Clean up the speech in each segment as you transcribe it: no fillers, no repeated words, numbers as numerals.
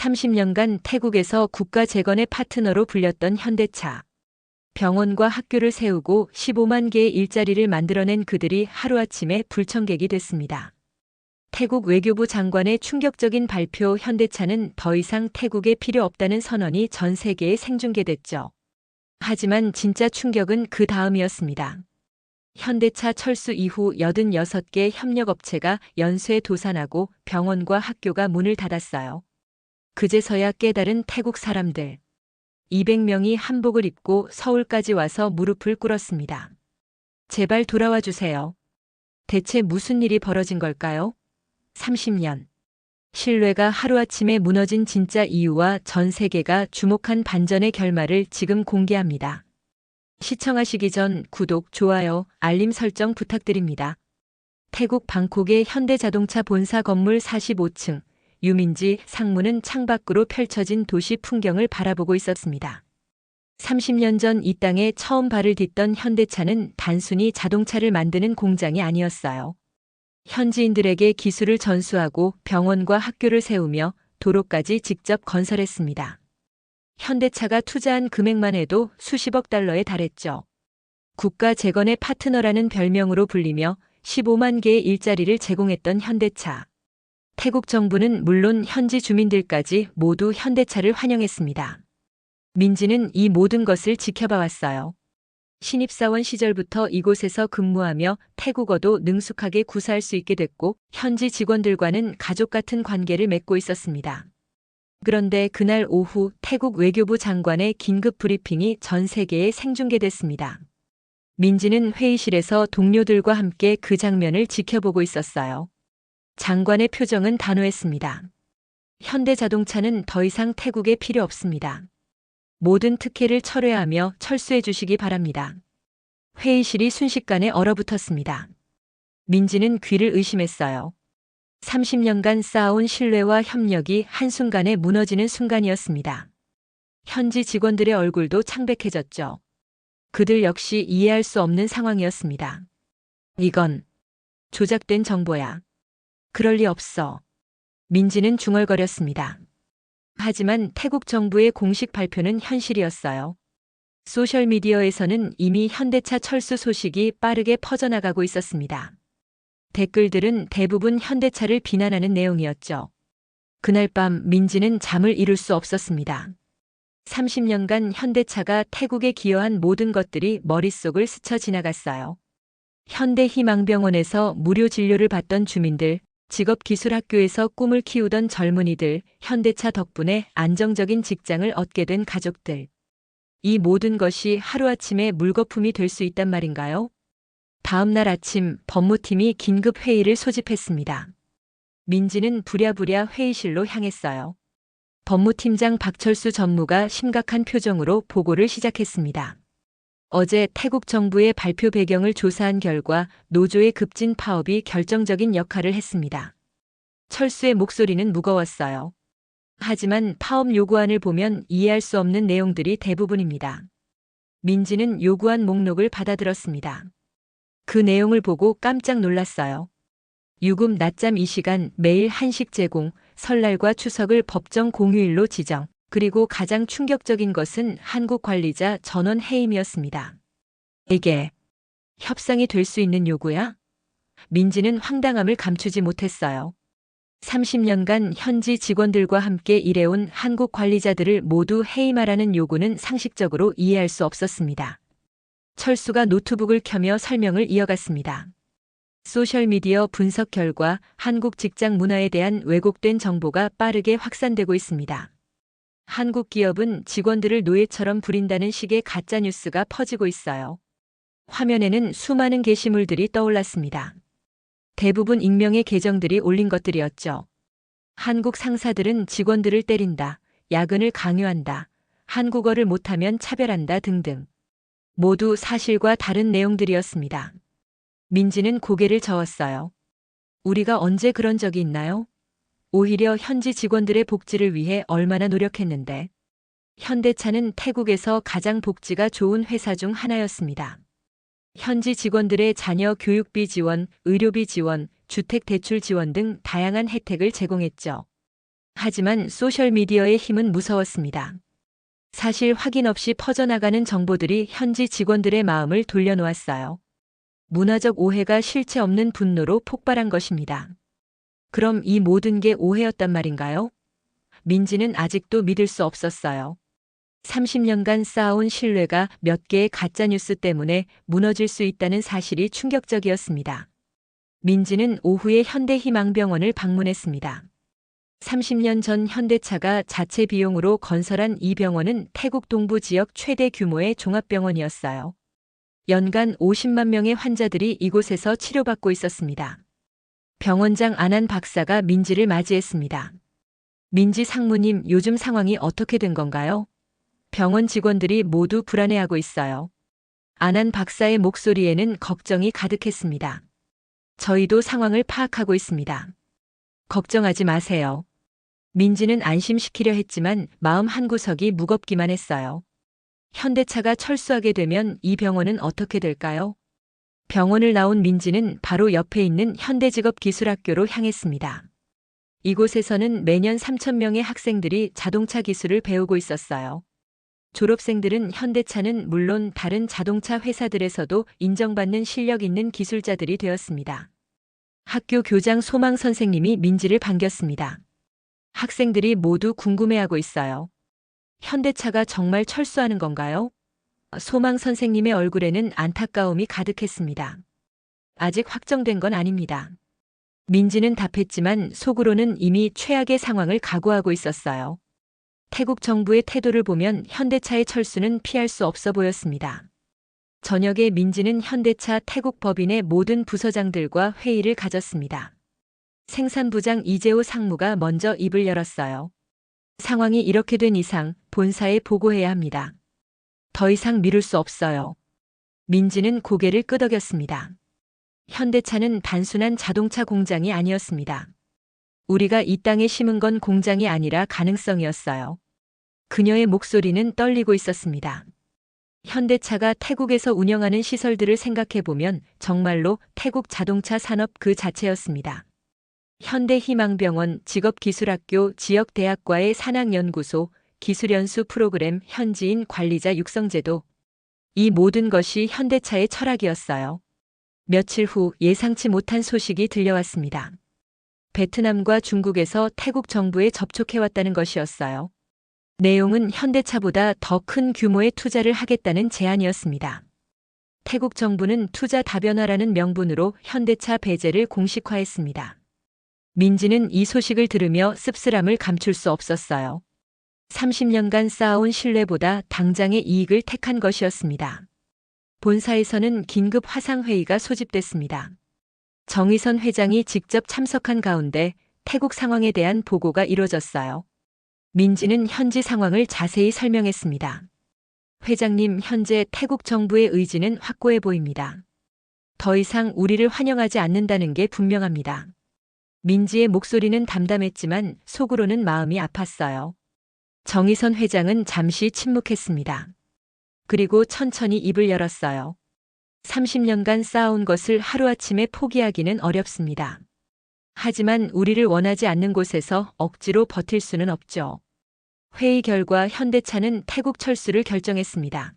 30년간 태국에서 국가 재건의 파트너로 불렸던 현대차. 병원과 학교를 세우고 15만 개의 일자리를 만들어낸 그들이 하루아침에 불청객이 됐습니다. 태국 외교부 장관의 충격적인 발표. 현대차는 더 이상 태국에 필요 없다는 선언이 전 세계에 생중계됐죠. 하지만 진짜 충격은 그 다음이었습니다. 현대차 철수 이후 86개 협력업체가 연쇄 도산하고 병원과 학교가 문을 닫았어요. 그제서야 깨달은 태국 사람들. 200명이 한복을 입고 서울까지 와서 무릎을 꿇었습니다. 제발 돌아와 주세요. 대체 무슨 일이 벌어진 걸까요? 30년. 신뢰가 하루아침에 무너진 진짜 이유와 전 세계가 주목한 반전의 결말을 지금 공개합니다. 시청하시기 전 구독, 좋아요, 알림 설정 부탁드립니다. 태국 방콕의 현대자동차 본사 건물 45층. 유민지 상무는 창밖으로 펼쳐진 도시 풍경을 바라보고 있었습니다. 30년 전 이 땅에 처음 발을 딛던 현대차는 단순히 자동차를 만드는 공장이 아니었어요. 현지인들에게 기술을 전수하고 병원과 학교를 세우며 도로까지 직접 건설했습니다. 현대차가 투자한 금액만 해도 수십억 달러에 달했죠. 국가 재건의 파트너라는 별명으로 불리며 15만 개의 일자리를 제공했던 현대차. 태국 정부는 물론 현지 주민들까지 모두 현대차를 환영했습니다. 민지는 이 모든 것을 지켜봐왔어요. 신입사원 시절부터 이곳에서 근무하며 태국어도 능숙하게 구사할 수 있게 됐고 현지 직원들과는 가족 같은 관계를 맺고 있었습니다. 그런데 그날 오후 태국 외교부 장관의 긴급 브리핑이 전 세계에 생중계됐습니다. 민지는 회의실에서 동료들과 함께 그 장면을 지켜보고 있었어요. 장관의 표정은 단호했습니다. 현대자동차는 더 이상 태국에 필요 없습니다. 모든 특혜를 철회하며 철수해 주시기 바랍니다. 회의실이 순식간에 얼어붙었습니다. 민지는 귀를 의심했어요. 30년간 쌓아온 신뢰와 협력이 한순간에 무너지는 순간이었습니다. 현지 직원들의 얼굴도 창백해졌죠. 그들 역시 이해할 수 없는 상황이었습니다. 이건 조작된 정보야. 그럴 리 없어. 민지는 중얼거렸습니다. 하지만 태국 정부의 공식 발표는 현실이었어요. 소셜미디어에서는 이미 현대차 철수 소식이 빠르게 퍼져나가고 있었습니다. 댓글들은 대부분 현대차를 비난하는 내용이었죠. 그날 밤 민지는 잠을 이룰 수 없었습니다. 30년간 현대차가 태국에 기여한 모든 것들이 머릿속을 스쳐 지나갔어요. 현대희망병원에서 무료 진료를 받던 주민들, 직업기술학교에서 꿈을 키우던 젊은이들, 현대차 덕분에 안정적인 직장을 얻게 된 가족들. 이 모든 것이 하루아침에 물거품이 될 수 있단 말인가요? 다음 날 아침 법무팀이 긴급 회의를 소집했습니다. 민지는 부랴부랴 회의실로 향했어요. 법무팀장 박철수 전무가 심각한 표정으로 보고를 시작했습니다. 어제 태국 정부의 발표 배경을 조사한 결과 노조의 급진 파업이 결정적인 역할을 했습니다. 철수의 목소리는 무거웠어요. 하지만 파업 요구안을 보면 이해할 수 없는 내용들이 대부분입니다. 민지는 요구안 목록을 받아들었습니다. 그 내용을 보고 깜짝 놀랐어요. 유급 낮잠 2시간, 매일 한식 제공, 설날과 추석을 법정 공휴일로 지정. 그리고 가장 충격적인 것은 한국 관리자 전원 해임이었습니다. 이게 협상이 될 수 있는 요구야? 민지는 황당함을 감추지 못했어요. 30년간 현지 직원들과 함께 일해온 한국 관리자들을 모두 해임하라는 요구는 상식적으로 이해할 수 없었습니다. 철수가 노트북을 켜며 설명을 이어갔습니다. 소셜미디어 분석 결과 한국 직장 문화에 대한 왜곡된 정보가 빠르게 확산되고 있습니다. 한국 기업은 직원들을 노예처럼 부린다는 식의 가짜뉴스가 퍼지고 있어요. 화면에는 수많은 게시물들이 떠올랐습니다. 대부분 익명의 계정들이 올린 것들이었죠. 한국 상사들은 직원들을 때린다, 야근을 강요한다, 한국어를 못하면 차별한다 등등. 모두 사실과 다른 내용들이었습니다. 민지는 고개를 저었어요. 우리가 언제 그런 적이 있나요? 오히려 현지 직원들의 복지를 위해 얼마나 노력했는데. 현대차는 태국에서 가장 복지가 좋은 회사 중 하나였습니다. 현지 직원들의 자녀 교육비 지원, 의료비 지원, 주택 대출 지원 등 다양한 혜택을 제공했죠. 하지만 소셜미디어의 힘은 무서웠습니다. 사실 확인 없이 퍼져나가는 정보들이 현지 직원들의 마음을 돌려놓았어요. 문화적 오해가 실체 없는 분노로 폭발한 것입니다. 그럼 이 모든 게 오해였단 말인가요? 민지는 아직도 믿을 수 없었어요. 30년간 쌓아온 신뢰가 몇 개의 가짜뉴스 때문에 무너질 수 있다는 사실이 충격적이었습니다. 민지는 오후에 현대희망병원을 방문했습니다. 30년 전 현대차가 자체 비용으로 건설한 이 병원은 태국 동부 지역 최대 규모의 종합병원이었어요. 연간 50만 명의 환자들이 이곳에서 치료받고 있었습니다. 병원장 안한 박사가 민지를 맞이했습니다. 민지 상무님, 요즘 상황이 어떻게 된 건가요? 병원 직원들이 모두 불안해하고 있어요. 안한 박사의 목소리에는 걱정이 가득했습니다. 저희도 상황을 파악하고 있습니다. 걱정하지 마세요. 민지는 안심시키려 했지만 마음 한구석이 무겁기만 했어요. 현대차가 철수하게 되면 이 병원은 어떻게 될까요? 병원을 나온 민지는 바로 옆에 있는 현대직업기술학교로 향했습니다. 이곳에서는 매년 3,000명의 학생들이 자동차 기술을 배우고 있었어요. 졸업생들은 현대차는 물론 다른 자동차 회사들에서도 인정받는 실력 있는 기술자들이 되었습니다. 학교 교장 소망 선생님이 민지를 반겼습니다. 학생들이 모두 궁금해하고 있어요. 현대차가 정말 철수하는 건가요? 소망 선생님의 얼굴에는 안타까움이 가득했습니다. 아직 확정된 건 아닙니다. 민지는 답했지만 속으로는 이미 최악의 상황을 각오하고 있었어요. 태국 정부의 태도를 보면 현대차의 철수는 피할 수 없어 보였습니다. 저녁에 민지는 현대차 태국 법인의 모든 부서장들과 회의를 가졌습니다. 생산부장 이재호 상무가 먼저 입을 열었어요. 상황이 이렇게 된 이상 본사에 보고해야 합니다. 더 이상 미룰 수 없어요. 민지는 고개를 끄덕였습니다. 현대차는 단순한 자동차 공장이 아니었습니다. 우리가 이 땅에 심은 건 공장이 아니라 가능성이었어요. 그녀의 목소리는 떨리고 있었습니다. 현대차가 태국에서 운영하는 시설들을 생각해보면 정말로 태국 자동차 산업 그 자체였습니다. 현대희망병원, 직업기술학교, 지역대학과의 산학연구소, 기술연수 프로그램, 현지인 관리자 육성제도. 이 모든 것이 현대차의 철학이었어요. 며칠 후 예상치 못한 소식이 들려왔습니다. 베트남과 중국에서 태국 정부에 접촉해왔다는 것이었어요. 내용은 현대차보다 더 큰 규모의 투자를 하겠다는 제안이었습니다. 태국 정부는 투자 다변화라는 명분으로 현대차 배제를 공식화했습니다. 민지는 이 소식을 들으며 씁쓸함을 감출 수 없었어요. 30년간 쌓아온 신뢰보다 당장의 이익을 택한 것이었습니다. 본사에서는 긴급 화상회의가 소집됐습니다. 정의선 회장이 직접 참석한 가운데 태국 상황에 대한 보고가 이뤄졌어요. 민지는 현지 상황을 자세히 설명했습니다. 회장님, 현재 태국 정부의 의지는 확고해 보입니다. 더 이상 우리를 환영하지 않는다는 게 분명합니다. 민지의 목소리는 담담했지만 속으로는 마음이 아팠어요. 정의선 회장은 잠시 침묵했습니다. 그리고 천천히 입을 열었어요. 30년간 쌓아온 것을 하루아침에 포기하기는 어렵습니다. 하지만 우리를 원하지 않는 곳에서 억지로 버틸 수는 없죠. 회의 결과 현대차는 태국 철수를 결정했습니다.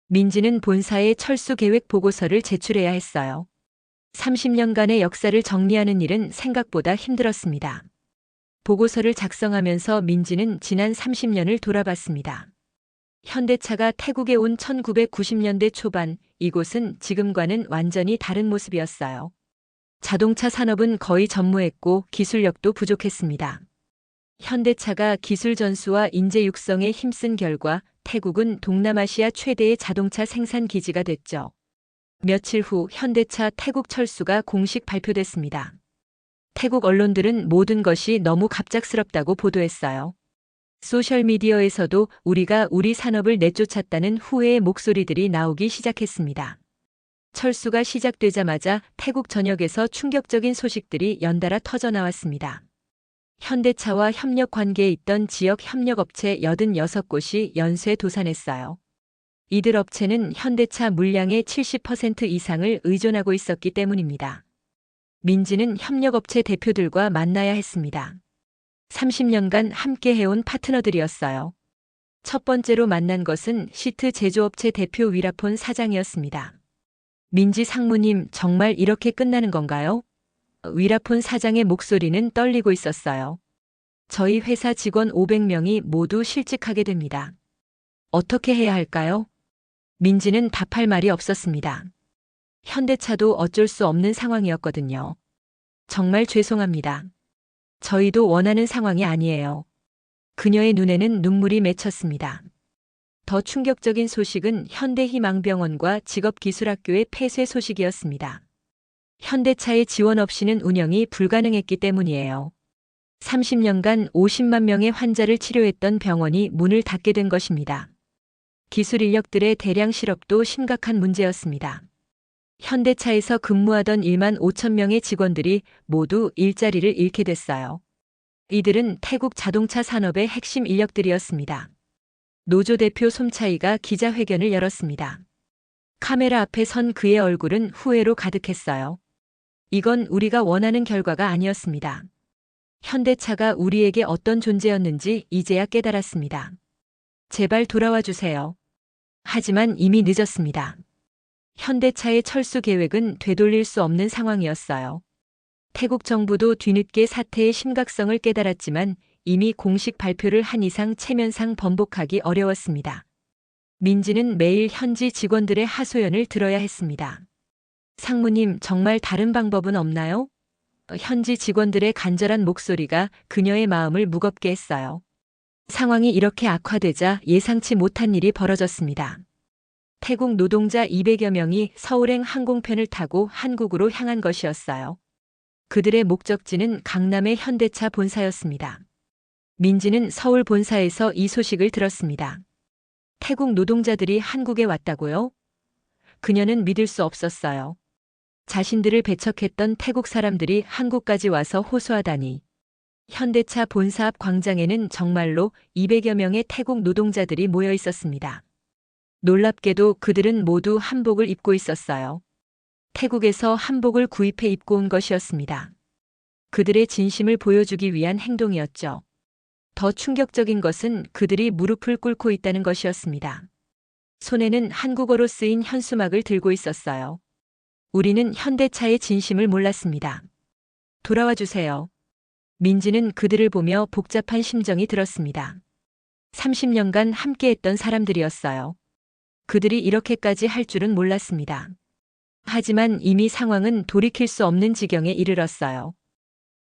민지는 본사에 철수 계획 보고서를 제출해야 했어요. 30년간의 역사를 정리하는 일은 생각보다 힘들었습니다. 보고서를 작성하면서 민지는 지난 30년을 돌아봤습니다. 현대차가 태국에 온 1990년대 초반, 이곳은 지금과는 완전히 다른 모습이었어요. 자동차 산업은 거의 전무했고 기술력도 부족했습니다. 현대차가 기술 전수와 인재 육성에 힘쓴 결과 태국은 동남아시아 최대의 자동차 생산 기지가 됐죠. 며칠 후 현대차 태국 철수가 공식 발표됐습니다. 태국 언론들은 모든 것이 너무 갑작스럽다고 보도했어요. 소셜미디어에서도 우리가 우리 산업을 내쫓았다는 후회의 목소리들이 나오기 시작했습니다. 철수가 시작되자마자 태국 전역에서 충격적인 소식들이 연달아 터져나왔습니다. 현대차와 협력 관계에 있던 지역 협력업체 86곳이 연쇄 도산했어요. 이들 업체는 현대차 물량의 70% 이상을 의존하고 있었기 때문입니다. 민지는 협력업체 대표들과 만나야 했습니다. 30년간 함께 해온 파트너들이었어요. 첫 번째로 만난 것은 시트 제조업체 대표 위라폰 사장이었습니다. 민지 상무님, 정말 이렇게 끝나는 건가요? 위라폰 사장의 목소리는 떨리고 있었어요. 저희 회사 직원 500명이 모두 실직하게 됩니다. 어떻게 해야 할까요? 민지는 답할 말이 없었습니다. 현대차도 어쩔 수 없는 상황이었거든요. 정말 죄송합니다. 저희도 원하는 상황이 아니에요. 그녀의 눈에는 눈물이 맺혔습니다. 더 충격적인 소식은 현대희망병원과 직업기술학교의 폐쇄 소식이었습니다. 현대차의 지원 없이는 운영이 불가능했기 때문이에요. 30년간 50만 명의 환자를 치료했던 병원이 문을 닫게 된 것입니다. 기술 인력들의 대량 실업도 심각한 문제였습니다. 현대차에서 근무하던 1만 5천 명의 직원들이 모두 일자리를 잃게 됐어요. 이들은 태국 자동차 산업의 핵심 인력들이었습니다. 노조 대표 솜차이가 기자회견을 열었습니다. 카메라 앞에 선 그의 얼굴은 후회로 가득했어요. 이건 우리가 원하는 결과가 아니었습니다. 현대차가 우리에게 어떤 존재였는지 이제야 깨달았습니다. 제발 돌아와 주세요. 하지만 이미 늦었습니다. 현대차의 철수 계획은 되돌릴 수 없는 상황이었어요. 태국 정부도 뒤늦게 사태의 심각성을 깨달았지만 이미 공식 발표를 한 이상 체면상 번복하기 어려웠습니다. 민지는 매일 현지 직원들의 하소연을 들어야 했습니다. 상무님, 정말 다른 방법은 없나요? 현지 직원들의 간절한 목소리가 그녀의 마음을 무겁게 했어요. 상황이 이렇게 악화되자 예상치 못한 일이 벌어졌습니다. 태국 노동자 200여 명이 서울행 항공편을 타고 한국으로 향한 것이었어요. 그들의 목적지는 강남의 현대차 본사였습니다. 민지는 서울 본사에서 이 소식을 들었습니다. 태국 노동자들이 한국에 왔다고요? 그녀는 믿을 수 없었어요. 자신들을 배척했던 태국 사람들이 한국까지 와서 호소하다니. 현대차 본사 앞 광장에는 정말로 200여 명의 태국 노동자들이 모여 있었습니다. 놀랍게도 그들은 모두 한복을 입고 있었어요. 태국에서 한복을 구입해 입고 온 것이었습니다. 그들의 진심을 보여주기 위한 행동이었죠. 더 충격적인 것은 그들이 무릎을 꿇고 있다는 것이었습니다. 손에는 한국어로 쓰인 현수막을 들고 있었어요. 우리는 현대차의 진심을 몰랐습니다. 돌아와 주세요. 민지는 그들을 보며 복잡한 심정이 들었습니다. 30년간 함께했던 사람들이었어요. 그들이 이렇게까지 할 줄은 몰랐습니다. 하지만 이미 상황은 돌이킬 수 없는 지경에 이르렀어요.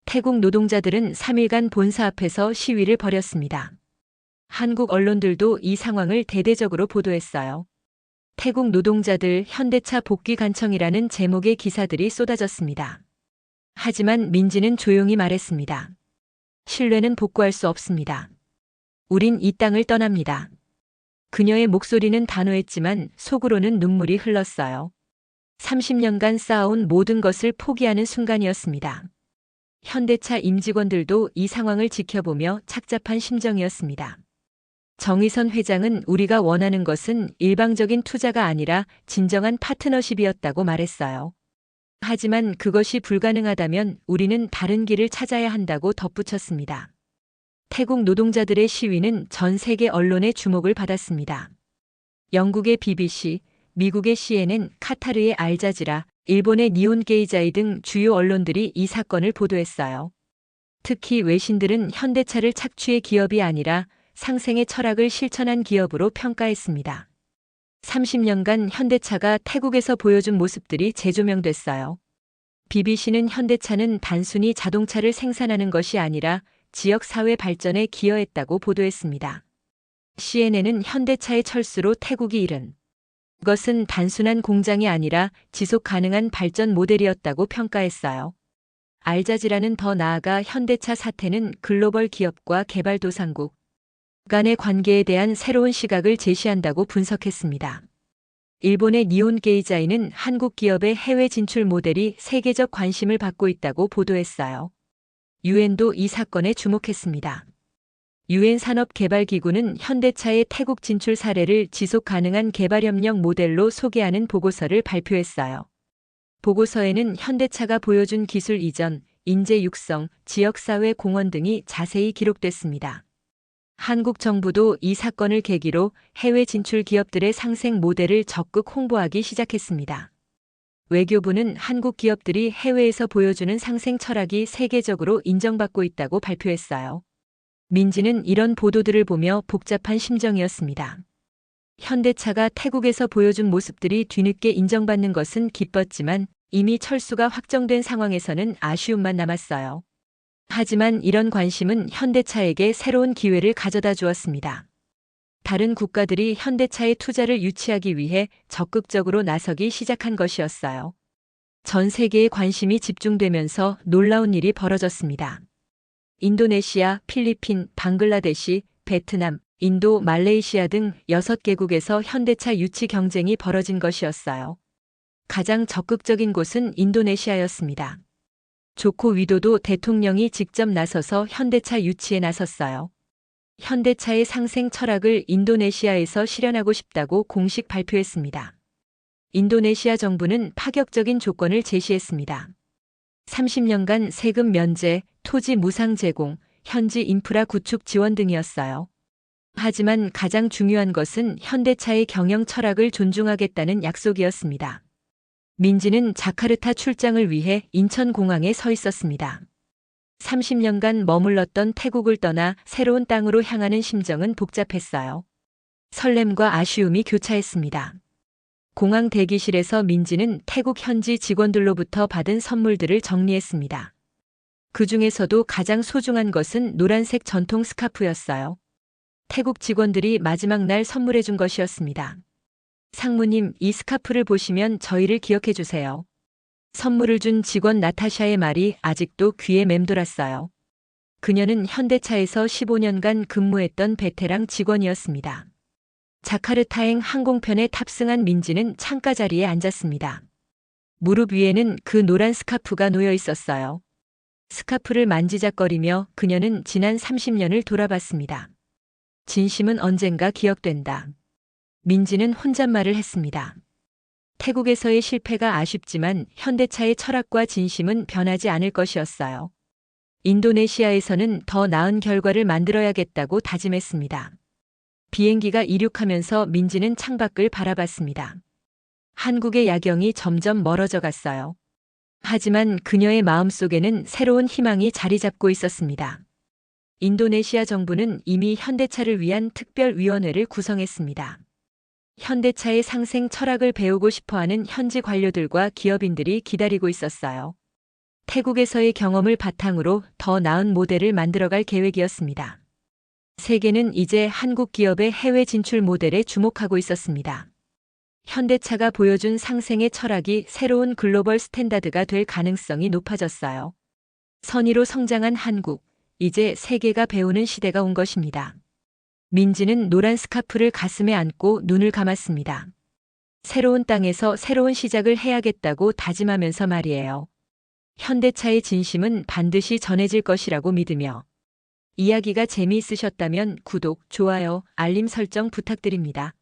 태국 노동자들은 3일간 본사 앞에서 시위를 벌였습니다. 한국 언론들도 이 상황을 대대적으로 보도했어요. 태국 노동자들 현대차 복귀 간청이라는 제목의 기사들이 쏟아졌습니다. 하지만 민지는 조용히 말했습니다. 신뢰는 복구할 수 없습니다. 우린 이 땅을 떠납니다. 그녀의 목소리는 단호했지만 속으로는 눈물이 흘렀어요. 30년간 쌓아온 모든 것을 포기하는 순간이었습니다. 현대차 임직원들도 이 상황을 지켜보며 착잡한 심정이었습니다. 정의선 회장은 우리가 원하는 것은 일방적인 투자가 아니라 진정한 파트너십이었다고 말했어요. 하지만 그것이 불가능하다면 우리는 다른 길을 찾아야 한다고 덧붙였습니다. 태국 노동자들의 시위는 전 세계 언론의 주목을 받았습니다. 영국의 BBC, 미국의 CNN, 카타르의 알자지라, 일본의 니온 게이자이 등 주요 언론들이 이 사건을 보도했어요. 특히 외신들은 현대차를 착취의 기업이 아니라 상생의 철학을 실천한 기업으로 평가했습니다. 30년간 현대차가 태국에서 보여준 모습들이 재조명됐어요. BBC는 현대차는 단순히 자동차를 생산하는 것이 아니라 지역 사회 발전에 기여했다고 보도했습니다. CNN은 현대차의 철수로 태국이 잃은 그것은 단순한 공장이 아니라 지속 가능한 발전 모델이었다고 평가했어요. 알자지라는 더 나아가 현대차 사태는 글로벌 기업과 개발도상국 간의 관계에 대한 새로운 시각을 제시한다고 분석했습니다. 일본의 니온 게이자이는 한국 기업의 해외 진출 모델이 세계적 관심을 받고 있다고 보도했어요. 유엔도 이 사건에 주목했습니다. 유엔 산업개발기구는 현대차의 태국 진출 사례를 지속 가능한 개발협력 모델로 소개하는 보고서를 발표했어요. 보고서에는 현대차가 보여준 기술 이전, 인재 육성, 지역사회 공헌 등이 자세히 기록됐습니다. 한국 정부도 이 사건을 계기로 해외 진출 기업들의 상생 모델을 적극 홍보하기 시작했습니다. 외교부는 한국 기업들이 해외에서 보여주는 상생 철학이 세계적으로 인정받고 있다고 발표했어요. 민지는 이런 보도들을 보며 복잡한 심정이었습니다. 현대차가 태국에서 보여준 모습들이 뒤늦게 인정받는 것은 기뻤지만 이미 철수가 확정된 상황에서는 아쉬움만 남았어요. 하지만 이런 관심은 현대차에게 새로운 기회를 가져다 주었습니다. 다른 국가들이 현대차의 투자를 유치하기 위해 적극적으로 나서기 시작한 것이었어요. 전 세계의 관심이 집중되면서 놀라운 일이 벌어졌습니다. 인도네시아, 필리핀, 방글라데시, 베트남, 인도, 말레이시아 등 6개국에서 현대차 유치 경쟁이 벌어진 것이었어요. 가장 적극적인 곳은 인도네시아였습니다. 조코 위도도 대통령이 직접 나서서 현대차 유치에 나섰어요. 현대차의 상생 철학을 인도네시아에서 실현하고 싶다고 공식 발표했습니다. 인도네시아 정부는 파격적인 조건을 제시했습니다. 30년간 세금 면제, 토지 무상 제공, 현지 인프라 구축 지원 등이었어요. 하지만 가장 중요한 것은 현대차의 경영 철학을 존중하겠다는 약속이었습니다. 민지는 자카르타 출장을 위해 인천공항에 서 있었습니다. 30년간 머물렀던 태국을 떠나 새로운 땅으로 향하는 심정은 복잡했어요. 설렘과 아쉬움이 교차했습니다. 공항 대기실에서 민지는 태국 현지 직원들로부터 받은 선물들을 정리했습니다. 그 중에서도 가장 소중한 것은 노란색 전통 스카프였어요. 태국 직원들이 마지막 날 선물해 준 것이었습니다. 상무님, 이 스카프를 보시면 저희를 기억해 주세요. 선물을 준 직원 나타샤의 말이 아직도 귀에 맴돌았어요. 그녀는 현대차에서 15년간 근무했던 베테랑 직원이었습니다. 자카르타행 항공편에 탑승한 민지는 창가 자리에 앉았습니다. 무릎 위에는 그 노란 스카프가 놓여 있었어요. 스카프를 만지작거리며 그녀는 지난 30년을 돌아봤습니다. 진심은 언젠가 기억된다. 민지는 혼잣말을 했습니다. 태국에서의 실패가 아쉽지만 현대차의 철학과 진심은 변하지 않을 것이었어요. 인도네시아에서는 더 나은 결과를 만들어야겠다고 다짐했습니다. 비행기가 이륙하면서 민지는 창밖을 바라봤습니다. 한국의 야경이 점점 멀어져 갔어요. 하지만 그녀의 마음속에는 새로운 희망이 자리 잡고 있었습니다. 인도네시아 정부는 이미 현대차를 위한 특별위원회를 구성했습니다. 현대차의 상생 철학을 배우고 싶어하는 현지 관료들과 기업인들이 기다리고 있었어요. 태국에서의 경험을 바탕으로 더 나은 모델을 만들어갈 계획이었습니다. 세계는 이제 한국 기업의 해외 진출 모델에 주목하고 있었습니다. 현대차가 보여준 상생의 철학이 새로운 글로벌 스탠다드가 될 가능성이 높아졌어요. 선의로 성장한 한국, 이제 세계가 배우는 시대가 온 것입니다. 민지는 노란 스카프를 가슴에 안고 눈을 감았습니다. 새로운 땅에서 새로운 시작을 해야겠다고 다짐하면서 말이에요. 현대차의 진심은 반드시 전해질 것이라고 믿으며. 이야기가 재미있으셨다면 구독, 좋아요, 알림 설정 부탁드립니다.